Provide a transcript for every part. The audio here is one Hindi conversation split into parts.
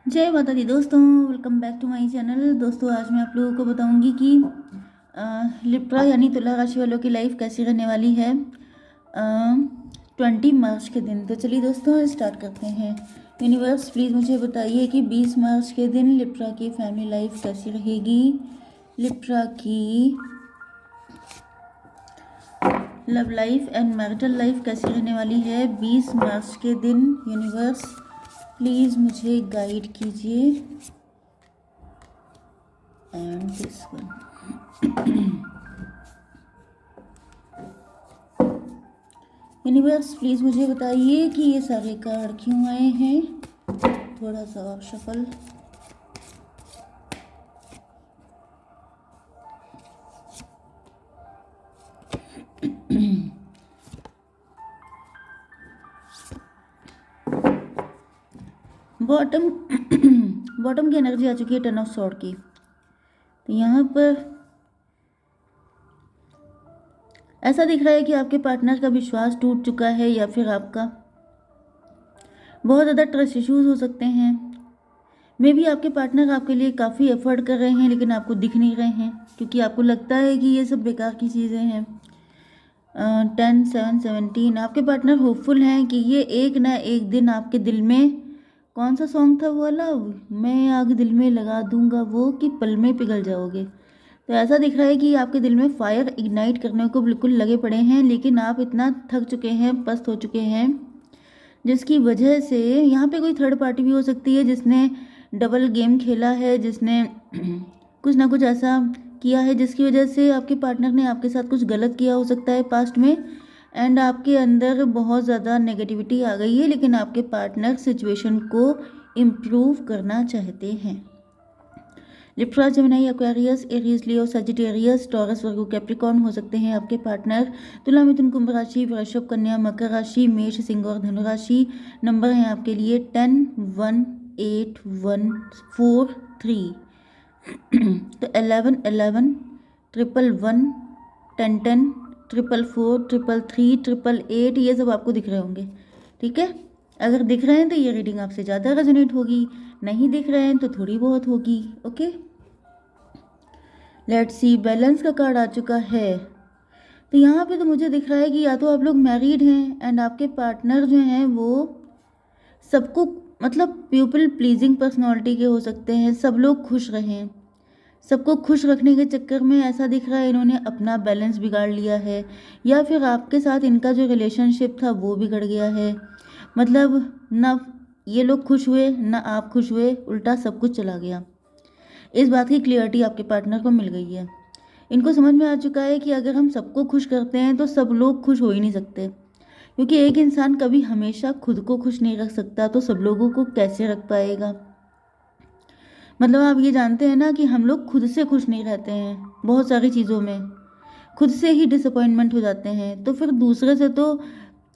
जय माता दी दोस्तों, welcome back to my channel. दोस्तों आज मैं आप लोगों को बताऊंगी कि लिब्रा यानी तुला राशि वालों की लाइफ कैसी रहने वाली है 20 मार्च के दिन। तो चलिए दोस्तों स्टार्ट करते हैं। यूनिवर्स प्लीज़ मुझे बताइए कि 20 मार्च के दिन लिब्रा की फैमिली लाइफ कैसी रहेगी, लिब्रा की love life and marital life कैसी रहने वाली है 20 मार्च के दिन। यूनिवर्स प्लीज़ मुझे गाइड कीजिए। And this one. Universe please मुझे बताइए कि ये सारे कार्ड क्यों आए हैं। थोड़ा सा और शफल। बॉटम बॉटम की एनर्जी आ चुकी है 10 ऑफ सॉर्ड की। तो यहाँ पर ऐसा दिख रहा है कि आपके पार्टनर का विश्वास टूट चुका है या फिर आपका बहुत ज़्यादा ट्रस्ट इश्यूज हो सकते हैं। मे भी आपके पार्टनर आपके लिए काफ़ी एफर्ट कर रहे हैं लेकिन आपको दिख नहीं रहे हैं क्योंकि आपको लगता है कि ये सब बेकार की चीज़ें हैं। 10, 7, 17 आपके पार्टनर होपफुल हैं कि ये एक ना एक दिन आपके दिल में, कौन सा सॉन्ग था वो वाला, मैं आग दिल में लगा दूंगा वो, कि पल में पिघल जाओगे। तो ऐसा दिख रहा है कि आपके दिल में फायर इग्नाइट करने को बिल्कुल लगे पड़े हैं लेकिन आप इतना थक चुके हैं, पस्त हो चुके हैं, जिसकी वजह से यहाँ पे कोई थर्ड पार्टी भी हो सकती है जिसने डबल गेम खेला है, जिसने कुछ ना कुछ ऐसा किया है जिसकी वजह से आपके पार्टनर ने आपके साथ कुछ गलत किया हो सकता है पास्ट में। एंड आपके अंदर बहुत ज़्यादा नेगेटिविटी आ गई है लेकिन आपके पार्टनर सिचुएशन को इम्प्रूव करना चाहते हैं। लिब्रा, जेमिनी, एक्वेरियस, एरीज, लियो, सजिटेरियस, टॉरस, वर्गो, कैप्रिकॉर्न हो सकते हैं आपके पार्टनर। तुला, मिथुन, कुंभ राशि, वृषभ, कन्या, मकर राशि, मेष, सिंह और धनु राशि। नंबर हैं आपके लिए 10, 1, 8, 1, 4, 3। तो 11, 11, 111, 10, 10, 444, 333, 888 ये सब आपको दिख रहे होंगे। ठीक है, अगर दिख रहे हैं तो ये रीडिंग आपसे ज़्यादा रेजोनेट होगी, नहीं दिख रहे हैं तो थोड़ी बहुत होगी। Okay, let's see. बैलेंस का कार्ड आ चुका है। तो यहाँ पे तो मुझे दिख रहा है कि या तो आप लोग मैरिड हैं एंड आपके पार्टनर जो हैं वो सबको, मतलब पीपल प्लीजिंग पर्सनालिटी के हो सकते हैं, सब लोग खुश रहें। सबको खुश रखने के चक्कर में ऐसा दिख रहा है इन्होंने अपना बैलेंस बिगाड़ लिया है या फिर आपके साथ इनका जो रिलेशनशिप था वो बिगड़ गया है। मतलब ना ये लोग खुश हुए ना आप खुश हुए, उल्टा सब कुछ चला गया। इस बात की क्लियरिटी आपके पार्टनर को मिल गई है। इनको समझ में आ चुका है कि अगर हम सबको खुश करते हैं तो सब लोग खुश हो ही नहीं सकते, क्योंकि एक इंसान कभी हमेशा खुद को खुश नहीं रख सकता तो सब लोगों को कैसे रख पाएगा। मतलब आप ये जानते हैं ना कि हम लोग खुद से खुश नहीं रहते हैं, बहुत सारी चीज़ों में खुद से ही डिसअपॉइंटमेंट हो जाते हैं, तो फिर दूसरे से तो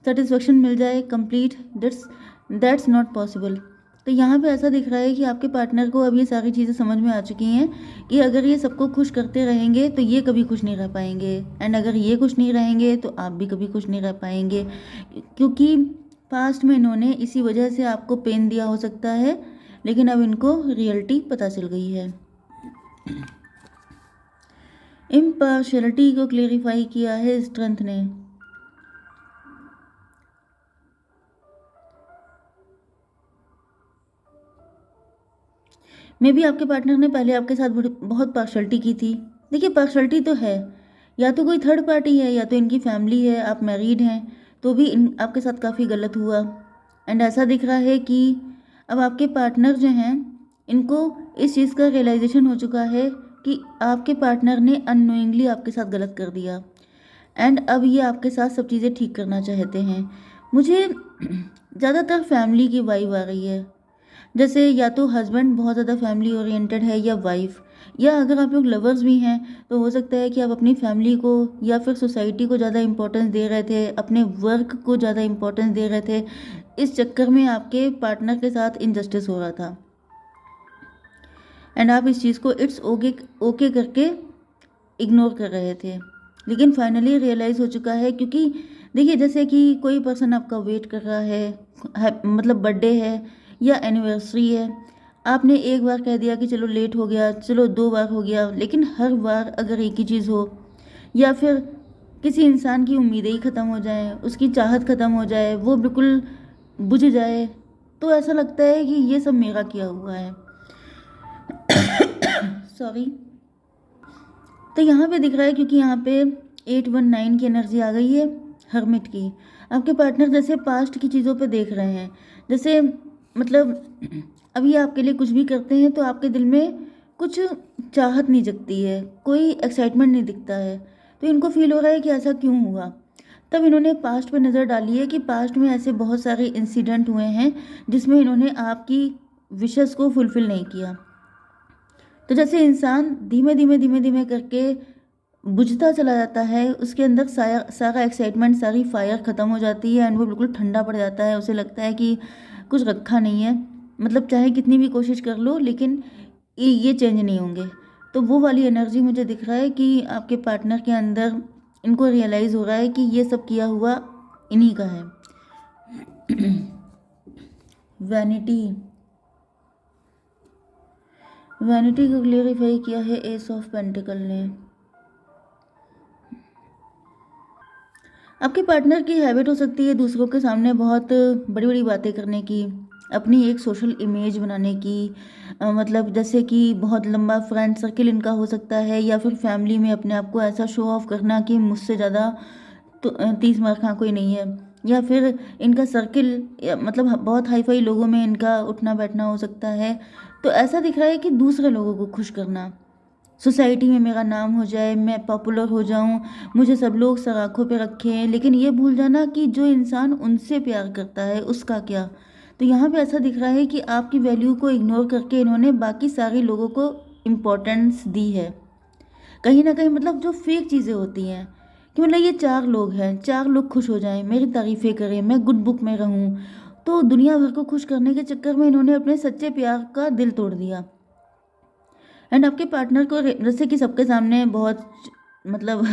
सेटिस्फेक्शन मिल जाए कंप्लीट, दैट्स नॉट पॉसिबल। तो यहाँ पे ऐसा दिख रहा है कि आपके पार्टनर को अब ये सारी चीज़ें समझ में आ चुकी हैं कि अगर ये सबको खुश करते रहेंगे तो ये कभी खुश नहीं रह पाएंगे, एंड अगर ये खुश नहीं रहेंगे तो आप भी कभी खुश नहीं रह पाएंगे, क्योंकि पास्ट में इन्होंने इसी वजह से आपको पेन दिया हो सकता है लेकिन अब इनको रियलिटी पता चल गई है। इम्पार्शियलिटी को क्लेरिफाई किया है स्ट्रेंथ ने। मे भी आपके पार्टनर ने पहले आपके साथ बहुत पार्शलिटी की थी। देखिए पार्शलिटी तो है, या तो कोई थर्ड पार्टी है या तो इनकी फैमिली है, आप मैरिड हैं तो भी आपके साथ काफ़ी गलत हुआ। एंड ऐसा दिख रहा है कि अब आपके पार्टनर जो हैं इनको इस चीज़ का रियलाइजेशन हो चुका है कि आपके पार्टनर ने अननोइंगली आपके साथ गलत कर दिया एंड अब ये आपके साथ सब चीज़ें ठीक करना चाहते हैं। मुझे ज़्यादातर फैमिली की वाइब आ रही है, जैसे या तो हस्बैंड बहुत ज़्यादा फैमिली ओरिएंटेड है या वाइफ, या अगर आप लोग लवर्स भी हैं तो हो सकता है कि आप अपनी फैमिली को या फिर सोसाइटी को ज़्यादा इंपॉर्टेंस दे रहे थे, अपने वर्क को ज़्यादा इंपॉर्टेंस दे रहे थे, इस चक्कर में आपके पार्टनर के साथ इनजस्टिस हो रहा था एंड आप इस चीज़ को इट्स ओके करके इग्नोर कर रहे थे, लेकिन फाइनली रियलाइज़ हो चुका है। क्योंकि देखिए जैसे कि कोई पर्सन आपका वेट कर रहा है, मतलब बर्थडे है या एनिवर्सरी है, आपने एक बार कह दिया कि चलो लेट हो गया, चलो 2 बार हो गया, लेकिन हर बार अगर एक ही चीज़ हो या फिर किसी इंसान की उम्मीदें ही ख़त्म हो जाएँ, उसकी चाहत ख़त्म हो जाए, वो बिल्कुल बुझ जाए, तो ऐसा लगता है कि ये सब मेरा किया हुआ है। सॉरी। तो यहाँ पे दिख रहा है, क्योंकि यहाँ पे 819 की एनर्जी आ गई है, हर्मिट की। आपके पार्टनर जैसे पास्ट की चीज़ों पे देख रहे हैं, जैसे मतलब अभी आपके लिए कुछ भी करते हैं तो आपके दिल में कुछ चाहत नहीं जगती है, कोई एक्साइटमेंट नहीं दिखता है, तो इनको फील हो रहा है कि ऐसा क्यों हुआ। तब इन्होंने पास्ट पे नज़र डाली है कि पास्ट में ऐसे बहुत सारे इंसिडेंट हुए हैं जिसमें इन्होंने आपकी विशेस को फुलफ़िल नहीं किया। तो जैसे इंसान धीमे धीमे धीमे धीमे करके बुझता चला जाता है, उसके अंदर सारा एक्साइटमेंट, सारी फायर ख़त्म हो जाती है एंड वो बिल्कुल ठंडा पड़ जाता है। उसे लगता है कि कुछ रखा नहीं है, मतलब चाहे कितनी भी कोशिश कर लो लेकिन ये चेंज नहीं होंगे। तो वो वाली एनर्जी मुझे दिख रहा है कि आपके पार्टनर के अंदर इनको रियलाइज़ हो रहा है कि ये सब किया हुआ इन्हीं का है। वैनिटी, वैनिटी को क्लियरिफाई किया है एस ऑफ पेंटिकल ने। आपके पार्टनर की हैबिट हो सकती है दूसरों के सामने बहुत बड़ी बड़ी बातें करने की, अपनी एक सोशल इमेज बनाने की, मतलब जैसे कि बहुत लंबा फ्रेंड सर्किल इनका हो सकता है, या फिर फैमिली में अपने आप को ऐसा शो ऑफ करना कि मुझसे ज़्यादा तो 30 मार्क हाँ कोई नहीं है, या फिर इनका सर्किल मतलब बहुत हाई फाई लोगों में इनका उठना बैठना हो सकता है। तो ऐसा दिख रहा है कि दूसरे लोगों को खुश करना, सोसाइटी में मेरा नाम हो जाए, मैं पॉपुलर हो जाऊं, मुझे सब लोग सर आँखों पे रखें, लेकिन ये भूल जाना कि जो इंसान उनसे प्यार करता है उसका क्या। तो यहाँ पे ऐसा दिख रहा है कि आपकी वैल्यू को इग्नोर करके इन्होंने बाकी सारे लोगों को इम्पोर्टेंस दी है कहीं ना कहीं। मतलब जो फेक चीज़ें होती हैं कि मतलब ये 4 लोग हैं, 4 लोग खुश हो जाएं, मेरी तारीफ़ें करें, मैं गुड बुक में रहूं, तो दुनिया भर को खुश करने के चक्कर में इन्होंने अपने सच्चे प्यार का दिल तोड़ दिया। एंड आपके पार्टनर को जैसे कि सबके सामने बहुत मतलब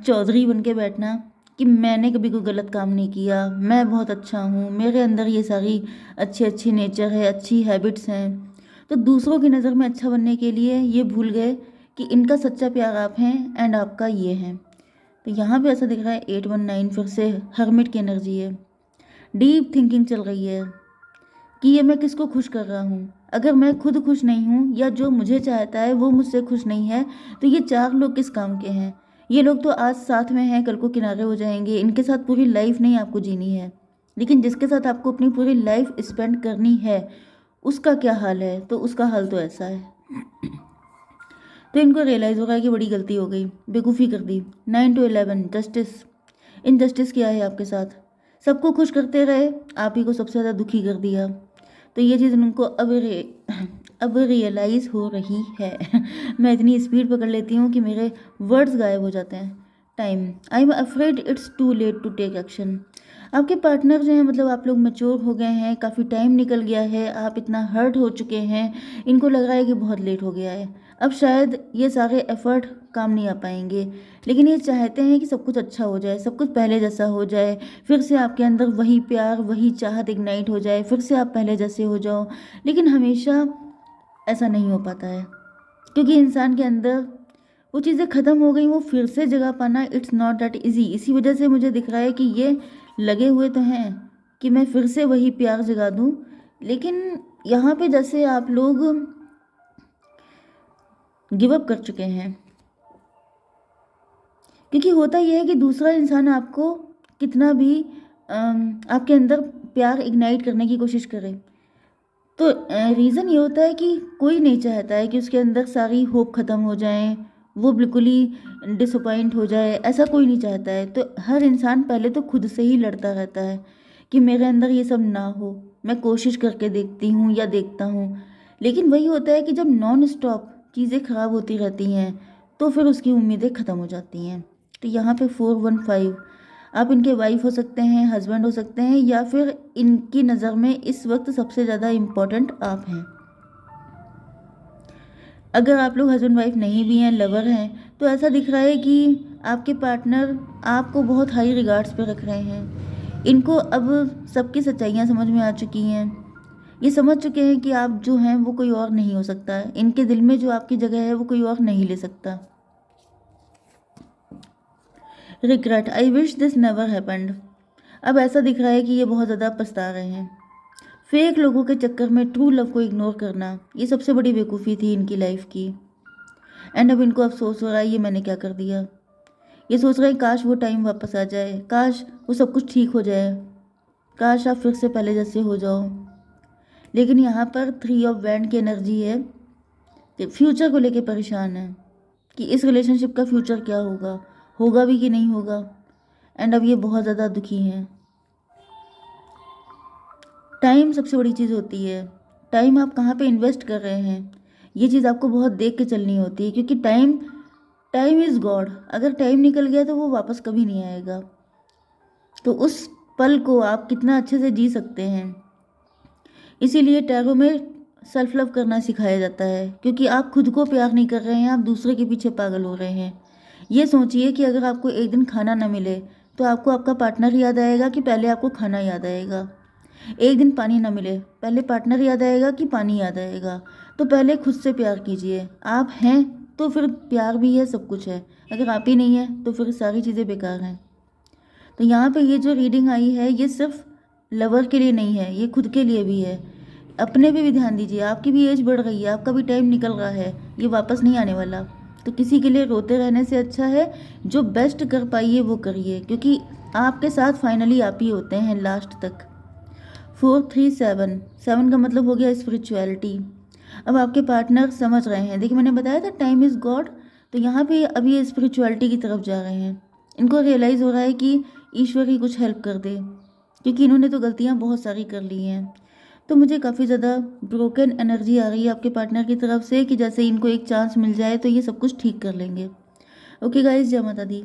चौधरी बन के बैठना कि मैंने कभी कोई गलत काम नहीं किया, मैं बहुत अच्छा हूँ, मेरे अंदर ये सारी अच्छी अच्छी नेचर है, अच्छी हैबिट्स हैं। तो दूसरों की नज़र में अच्छा बनने के लिए ये भूल गए कि इनका सच्चा प्यार आप हैं एंड आपका ये है। तो यहाँ पे ऐसा दिख रहा है 819 फिर से हर्मिट की एनर्जी है। डीप थिंकिंग चल रही है कि ये मैं किसको खुश कर रहा हूँ। अगर मैं खुद खुश नहीं हूँ या जो मुझे चाहता है वो मुझसे खुश नहीं है, तो ये 4 लोग किस काम के हैं। ये लोग तो आज साथ में हैं, कल को किनारे हो जाएंगे, इनके साथ पूरी लाइफ नहीं आपको जीनी है। लेकिन जिसके साथ आपको अपनी पूरी लाइफ स्पेंड करनी है उसका क्या हाल है, तो उसका हाल तो ऐसा है। तो इनको रियलाइज़ हो रहा है कि बड़ी गलती हो गई, बेवकूफ़ी कर दी। 9 to 11 जस्टिस, इनजस्टिस किया है आपके साथ, सबको खुश करते रहे, आप ही को सबसे ज़्यादा दुखी कर दिया। तो ये चीज़ उनको अब रियलाइज़ हो रही है। मैं इतनी स्पीड पकड़ लेती हूँ कि मेरे वर्ड्स गायब हो जाते हैं। Time, I am afraid it's too late to take action. आपके पार्टनर जो हैं, मतलब आप लोग मैच्योर हो गए हैं, काफ़ी टाइम निकल गया है, आप इतना हर्ट हो चुके हैं, इनको लग रहा है कि बहुत लेट हो गया है, अब शायद ये सारे एफर्ट काम नहीं आ पाएंगे। लेकिन ये चाहते हैं कि सब कुछ अच्छा हो जाए, सब कुछ पहले जैसा हो जाए, फिर से आपके अंदर वही प्यार, वही चाहत इग्नाइट हो जाए, फिर से आप पहले जैसे हो जाओ। लेकिन हमेशा ऐसा नहीं हो पाता है, क्योंकि इंसान के अंदर वो चीज़ें ख़त्म हो गई, वो फिर से जगा पाना इट्स नॉट दैट इजी। इसी वजह से मुझे दिख रहा है कि ये लगे हुए तो हैं कि मैं फिर से वही प्यार जगा दूं, लेकिन यहाँ पे जैसे आप लोग गिव अप कर चुके हैं। क्योंकि होता यह है कि दूसरा इंसान आपको कितना भी आपके अंदर प्यार इग्नाइट करने की कोशिश करे, तो रीज़न ये होता है कि कोई नहीं चाहता है कि उसके अंदर सारी होप ख़त्म हो जाए, वो बिल्कुल ही डिसअपॉइंट हो जाए, ऐसा कोई नहीं चाहता है। तो हर इंसान पहले तो खुद से ही लड़ता रहता है कि मेरे अंदर ये सब ना हो, मैं कोशिश करके देखती हूँ या देखता हूँ। लेकिन वही होता है कि जब नॉन स्टॉप चीज़ें ख़राब होती रहती हैं तो फिर उसकी उम्मीदें ख़त्म हो जाती हैं। तो यहाँ पे 415, आप इनके वाइफ हो सकते हैं, हस्बैंड हो सकते हैं, या फिर इनकी नज़र में इस वक्त सबसे ज़्यादा इम्पोर्टेंट आप हैं। अगर आप लोग हस्बैंड वाइफ नहीं भी हैं, लवर हैं, तो ऐसा दिख रहा है कि आपके पार्टनर आपको बहुत हाई रिगार्ड्स पे रख रहे हैं। इनको अब सबकी सच्चाइयाँ समझ में आ चुकी हैं ये समझ चुके हैं कि आप जो हैं वो कोई और नहीं हो सकता है, इनके दिल में जो आपकी जगह है वो कोई और नहीं ले सकता। Regret, I wish this never happened. अब ऐसा दिख रहा है कि ये बहुत ज़्यादा पछता रहे हैं। फेक लोगों के चक्कर में ट्रू लव को इग्नोर करना, ये सबसे बड़ी बेवकूफ़ी थी इनकी लाइफ की। एंड अब इनको अफसोस हो रहा है, ये मैंने क्या कर दिया। ये सोच रहे हैं काश वो टाइम वापस आ जाए, काश वो सब कुछ ठीक हो जाए, काश आप फिर से पहले जैसे हो जाओ। लेकिन यहाँ पर 3 ऑफ वैंड की एनर्जी है कि फ्यूचर को लेके परेशान है कि इस रिलेशनशिप का फ्यूचर क्या होगा, होगा भी कि नहीं होगा। एंड अब ये बहुत ज़्यादा दुखी हैं। टाइम सबसे बड़ी चीज़ होती है। टाइम आप कहाँ पे इन्वेस्ट कर रहे हैं, ये चीज़ आपको बहुत देख के चलनी होती है, क्योंकि टाइम टाइम इज़ गॉड। अगर टाइम निकल गया तो वो वापस कभी नहीं आएगा। तो उस पल को आप कितना अच्छे से जी सकते हैं। इसीलिए टैरो में सेल्फ लव करना सिखाया जाता है, क्योंकि आप खुद को प्यार नहीं कर रहे हैं, आप दूसरे के पीछे पागल हो रहे हैं। ये सोचिए कि अगर आपको एक दिन खाना ना मिले तो आपको आपका पार्टनर याद आएगा कि पहले आपको खाना याद आएगा। एक दिन पानी ना मिले, पहले पार्टनर याद आएगा कि पानी याद आएगा। तो पहले खुद से प्यार कीजिए। आप हैं तो फिर प्यार भी है, सब कुछ है। अगर आप ही नहीं है तो फिर सारी चीज़ें बेकार हैं। तो यहाँ पे ये जो रीडिंग आई है ये सिर्फ लवर के लिए नहीं है, ये खुद के लिए भी है। अपने पे भी ध्यान दीजिए, आपकी भी एज बढ़ रही है, आपका भी टाइम निकल रहा है, ये वापस नहीं आने वाला। तो किसी के लिए रोते रहने से अच्छा है जो बेस्ट कर पाइए वो करिए, क्योंकि आपके साथ फाइनली आप ही होते हैं लास्ट तक। 4 3 7, 7 का मतलब हो गया स्पिरिचुअलिटी। अब आपके पार्टनर समझ रहे हैं, देखिए मैंने बताया था टाइम इज़ गॉड। तो यहाँ पे अब ये स्पिरिचुअलिटी की तरफ जा रहे हैं। इनको रियलाइज़ हो रहा है कि ईश्वर ही कुछ हेल्प कर दे, क्योंकि इन्होंने तो गलतियाँ बहुत सारी कर ली हैं। तो मुझे काफ़ी ज़्यादा ब्रोकन एनर्जी आ रही है आपके पार्टनर की तरफ से कि जैसे इनको एक चांस मिल जाए तो ये सब कुछ ठीक कर लेंगे। ओके गाइस, जय माता दी।